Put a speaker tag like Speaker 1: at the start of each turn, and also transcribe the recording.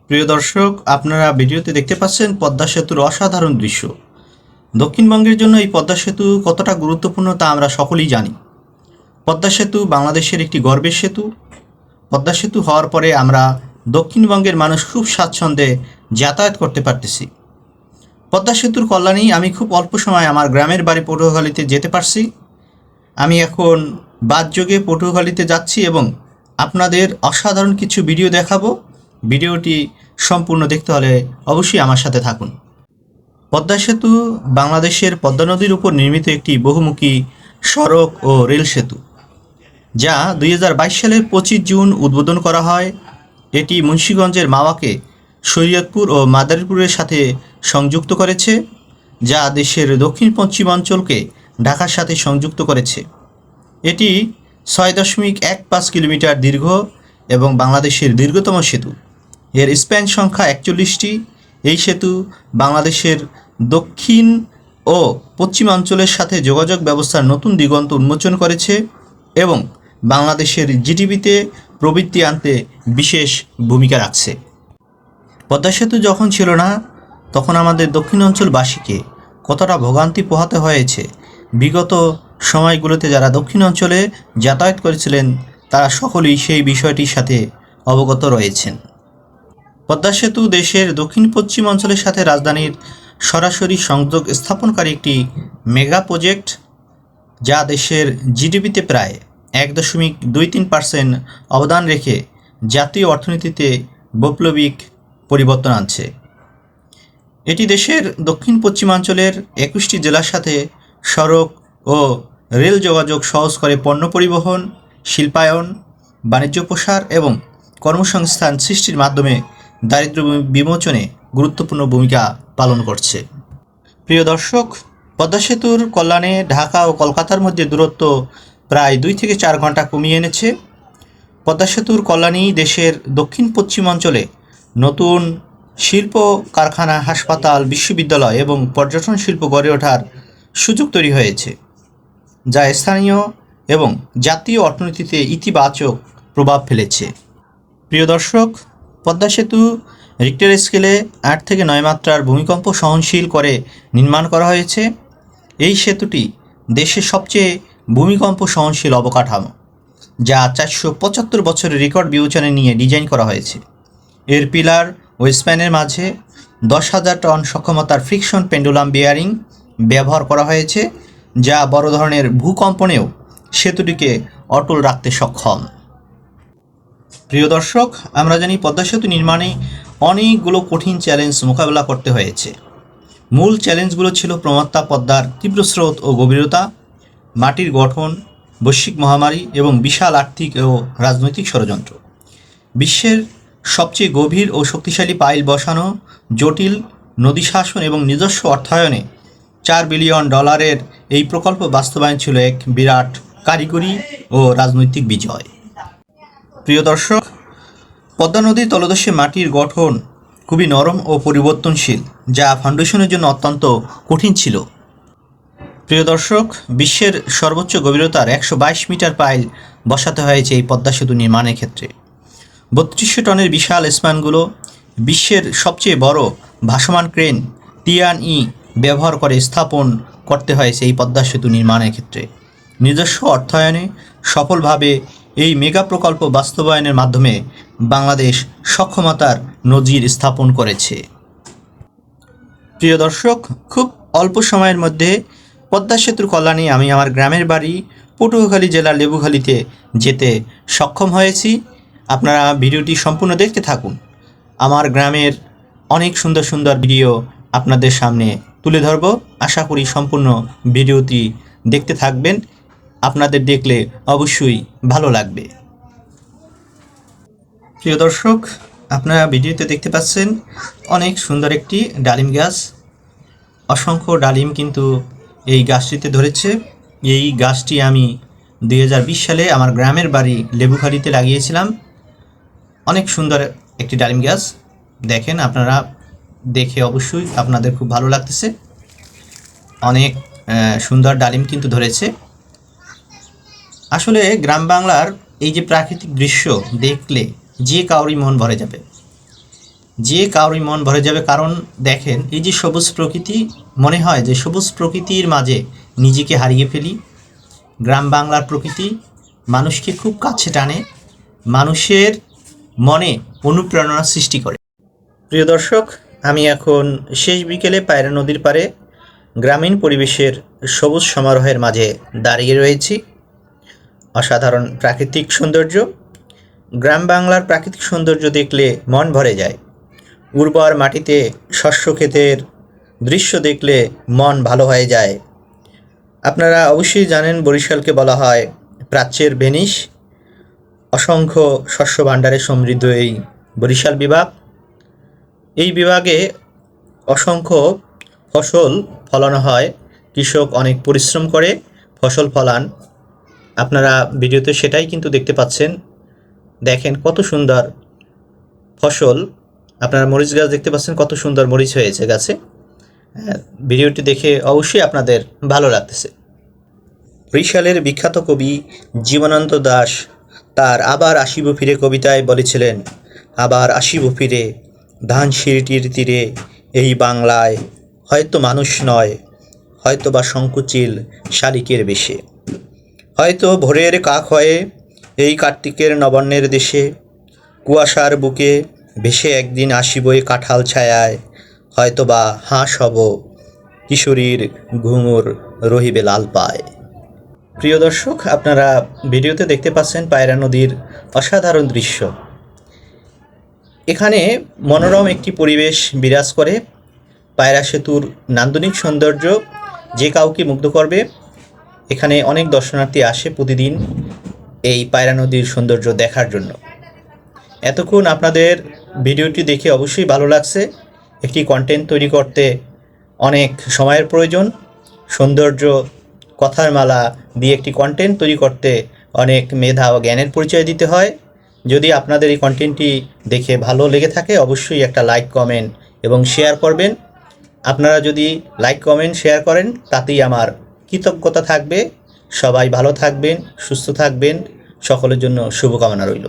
Speaker 1: প্রিয় দর্শক, আপনারা ভিডিওতে দেখতে পাচ্ছেন পদ্মা সেতুর অসাধারণ দৃশ্য। দক্ষিণবঙ্গের জন্য এই পদ্মা সেতু কতটা গুরুত্বপূর্ণ তা আমরা সকলেই জানি। পদ্মা সেতু বাংলাদেশের একটি গর্বের সেতু। পদ্মা সেতু হওয়ার পরে আমরা দক্ষিণবঙ্গের মানুষ খুব স্বাচ্ছন্দ্যে যাতায়াত করতে পারতেছি। পদ্মা সেতুর কল্যাণেই আমি খুব অল্প সময় আমার গ্রামের বাড়ি পটুয়াখালীতে যেতে পারছি। আমি এখন বাসযোগে পটুয়াখালীতে যাচ্ছি এবং আপনাদের অসাধারণ কিছু ভিডিও দেখাবো। ভিডিওটি সম্পূর্ণ দেখতে হলে অবশ্যই আমার সাথে থাকুন। পদ্মা সেতু বাংলাদেশের পদ্মা নদীর উপর নির্মিত একটি বহুমুখী সড়ক ও রেল সেতু, যা 2022 সালের 25 জুন উদ্বোধন করা হয়। এটি মুন্সিগঞ্জের মাওয়াকে শরীয়তপুর ও মাদারীপুরের সাথে সংযুক্ত করেছে, যা দেশের দক্ষিণ পশ্চিমাঞ্চলকে ঢাকার সাথে সংযুক্ত করেছে। এটি 6.15 কিলোমিটার দীর্ঘ এবং বাংলাদেশের দীর্ঘতম সেতু। এর স্প্যান সংখ্যা 41টি। এই সেতু বাংলাদেশের দক্ষিণ ও পশ্চিমাঞ্চলের সাথে যোগাযোগ ব্যবস্থার নতুন দিগন্ত উন্মোচন করেছে এবং বাংলাদেশের জিডিপিতে প্রবৃদ্ধি আনতে বিশেষ ভূমিকা রাখছে। পদ্মা সেতু যখন ছিল না, তখন আমাদের দক্ষিণ অঞ্চলবাসীকে কতটা ভোগান্তি পোহাতে হয়েছে। বিগত সময়গুলোতে যারা দক্ষিণ অঞ্চলে যাতায়াত করেছিলেন তারা সকলেই সেই বিষয়টির সাথে অবগত রয়েছেন। পদ্মা সেতু দেশের দক্ষিণ পশ্চিম অঞ্চলের সাথে রাজধানীর সরাসরি সংযোগ স্থাপনকারী একটি মেগা প্রজেক্ট, যা দেশের জিডিপিতে প্রায় 1.23% অবদান রেখে জাতীয় অর্থনীতিতে বৈপ্লবিক পরিবর্তন আনছে। এটি দেশের দক্ষিণ পশ্চিমাঞ্চলের 21টি জেলার সাথে সড়ক ও রেল যোগাযোগ সহজ করে পণ্য পরিবহন, শিল্পায়ন, বাণিজ্য প্রসার এবং কর্মসংস্থান সৃষ্টির মাধ্যমে দারিদ্র্য বিমোচনে গুরুত্বপূর্ণ ভূমিকা পালন করছে। প্রিয় দর্শক, পদ্মা সেতুর কল্যাণে ঢাকা ও কলকাতার মধ্যে দূরত্ব প্রায় 2 থেকে 4 ঘন্টা কমিয়ে এনেছে। পদ্মা সেতুর কল্যাণেই দেশের দক্ষিণ পশ্চিমাঞ্চলে নতুন শিল্প কারখানা, হাসপাতাল, বিশ্ববিদ্যালয় এবং পর্যটন শিল্প গড়ে ওঠার সুযোগ তৈরি হয়েছে, যা স্থানীয় এবং জাতীয় অর্থনীতিতে ইতিবাচক প্রভাব ফেলেছে। প্রিয় দর্শক, পদ্মা সেতু রিক্টার স্কেলে 8 থেকে 9 মাত্রার ভূমিকম্প সহনশীল করে নির্মাণ করা হয়েছে। এই সেতুটি দেশের সবচেয়ে ভূমিকম্প সহনশীল অবকাঠামো, যা 475 বছরের রেকর্ড বিবেচনায় নিয়ে ডিজাইন করা হয়েছে। এর পিলার ও স্প্যানের মাঝে 10,000 টন সক্ষমতার ফ্রিকশন পেন্ডুলাম বেয়ারিং ব্যবহার করা হয়েছে, যা বড় ধরনের ভূকম্পনেও সেতুটিকে অটল রাখতে সক্ষম। প্রিয় দর্শক, আমরা জানি পদ্মা সেতু নির্মাণে অনেকগুলো কঠিন চ্যালেঞ্জ মোকাবেলা করতে হয়েছে। মূল চ্যালেঞ্জগুলো ছিল প্রমত্তা পদ্মার তীব্র স্রোত ও গভীরতা, মাটির গঠন, বৈশ্বিক মহামারী এবং বিশাল আর্থিক ও রাজনৈতিক ষড়যন্ত্র। বিশ্বের সবচেয়ে গভীর ও শক্তিশালী পাইল বসানো, জটিল নদী শাসন এবং নিজস্ব অর্থায়নে $4 বিলিয়ন এই প্রকল্প বাস্তবায়ন ছিল এক বিরাট কারিগরি ও রাজনৈতিক বিজয়। প্রিয় দর্শক, পদ্মা নদীর তলদেশে মাটির গঠন খুবই নরম ও পরিবর্তনশীল, যা ফাউন্ডেশনের জন্য অত্যন্ত কঠিন ছিল। প্রিয় দর্শক, বিশ্বের সর্বোচ্চ গভীরতার 122 মিটার পাইল বসাতে হয়েছে এই পদ্মা সেতু নির্মাণের ক্ষেত্রে। 3200 টনের বিশাল স্প্যানগুলো বিশ্বের সবচেয়ে বড় ভাসমান ক্রেন টিয়ান-ই ব্যবহার করে স্থাপন করতে হয়েছে এই পদ্মা সেতু নির্মাণের ক্ষেত্রে। নিজস্ব অর্থায়নে সফলভাবে এই মেগা প্রকল্প বাস্তবায়নের মাধ্যমে বাংলাদেশ সক্ষমতার নজির স্থাপন করেছে। প্রিয় দর্শক, খুব অল্প সময়ের মধ্যে পদ্মা সেতুর কল্যাণে আমি আমার গ্রামের বাড়ি পটুয়াখালী জেলার লেবুখালীতে যেতে সক্ষম হয়েছি। আপনারা ভিডিওটি সম্পূর্ণ দেখতে থাকুন। আমার গ্রামের অনেক সুন্দর সুন্দর ভিডিও আপনাদের সামনে তুলে ধরব। আশা করি সম্পূর্ণ ভিডিওটি দেখতে থাকবেন। আপনাদের দেখলে অবশ্যই ভালো লাগবে। প্রিয় দর্শক, আপনারা ভিডিওতে দেখতে পাচ্ছেন অনেক সুন্দর একটি ডালিম গাছ। অসংখ্য ডালিম কিন্তু এই গাছটিতে ধরেছে। এই গাছটি আমি 2020 সালে আমার গ্রামের বাড়ি লেবুখালীতে লাগিয়েছিলাম। অনেক সুন্দর একটি ডালিম গাছ। দেখেন, আপনারা দেখে অবশ্যই আপনাদের খুব ভালো লাগতেছে। অনেক সুন্দর ডালিম কিন্তু ধরেছে। আসলে গ্রাম বাংলার এই যে প্রাকৃতিক দৃশ্য দেখলে যে কাউরই মন ভরে যাবে। যে কারোরই মন ভরে যাবে। কারণ দেখেন, এই যে সবুজ প্রকৃতি, মনে হয় যে সবুজ প্রকৃতির মাঝে নিজেকে হারিয়ে ফেলি। গ্রাম বাংলার প্রকৃতি মানুষকে খুব কাছে টানে, মানুষের মনে অনুপ্রেরণা সৃষ্টি করে। প্রিয় দর্শক, আমি এখন শেষ বিকেলে পায়রা নদীর পাড়ে গ্রামীণ পরিবেশের সবুজ সমারোহের মাঝে দাঁড়িয়ে রয়েছি। অসাধারণ প্রাকৃতিক সৌন্দর্য। গ্রাম বাংলার প্রাকৃতিক সৌন্দর্য দেখলে মন ভরে যায়। উর্বর মাটিতে শস্য ক্ষেতের দৃশ্য দেখলে মন ভালো হয়ে যায়। আপনারা অবশ্যই জানেন, বরিশালকে বলা হয় প্রাচ্যের ভেনিস। অসংখ্য শস্য ভাণ্ডারে সমৃদ্ধ এই বরিশাল বিভাগ। এই বিভাগে অসংখ্য ফসল ফলানো হয়। কৃষক অনেক পরিশ্রম করে ফসল ফলান। আপনারা ভিডিওতে সেটাই কিন্তু দেখতে পাচ্ছেন। দেখেন কত সুন্দর ফসল। আপনারা মরিচ গাছ দেখতে পাচ্ছেন, কত সুন্দর মরিচ হয়েছে গাছে। ভিডিওটি দেখে অবশ্যই আপনাদের ভালো লাগতেছে। বরিশালের বিখ্যাত কবি জীবনানন্দ দাশ তার আবার আসিব ফিরে কবিতায় বলেছিলেন, আবার আসিব ফিরে ধানসিঁড়িটির তীরে এই বাংলায়, হয়তো মানুষ নয়, হয়তো বা সংকুচিল শালিকের বেশে, হয়তো ভোরের কাক হয়ে এই কার্তিকের নবান্নের দেশে, কুয়াশার বুকে ভেসে একদিন আসিব এ কাঁঠাল ছায়ায়, হয়তো বা হাঁস হব কিশোরীর ঘুঙুর রহিবে লাল পায়। প্রিয় দর্শক, আপনারা ভিডিওতে দেখতে পাচ্ছেন পায়রা নদীর অসাধারণ দৃশ্য। এখানে মনোরম একটি পরিবেশ বিরাজ করে। পায়রা সেতুর নান্দনিক সৌন্দর্য যে কাউকে মুগ্ধ করবে। এখানে অনেক দর্শনার্থী আসে প্রতিদিন এই পায়রা নদীর সৌন্দর্য দেখার জন্য। এতক্ষণ আপনাদের ভিডিওটি দেখে অবশ্যই ভালো লাগছে। একটি কন্টেন্ট তৈরি করতে অনেক সময়ের প্রয়োজন। সৌন্দর্য, কথার মালা দিয়ে একটি কন্টেন্ট তৈরি করতে অনেক মেধা ও জ্ঞানের পরিচয় দিতে হয়। যদি আপনাদের এই কন্টেন্টটি দেখে ভালো লেগে থাকে, অবশ্যই একটা লাইক, কমেন্ট এবং শেয়ার করবেন। আপনারা যদি লাইক, কমেন্ট, শেয়ার করেন তাতেই আমার কৃতজ্ঞতা থাকবে। সবাই ভালো থাকবেন, সুস্থ থাকবেন। সকলের জন্য শুভকামনা রইল।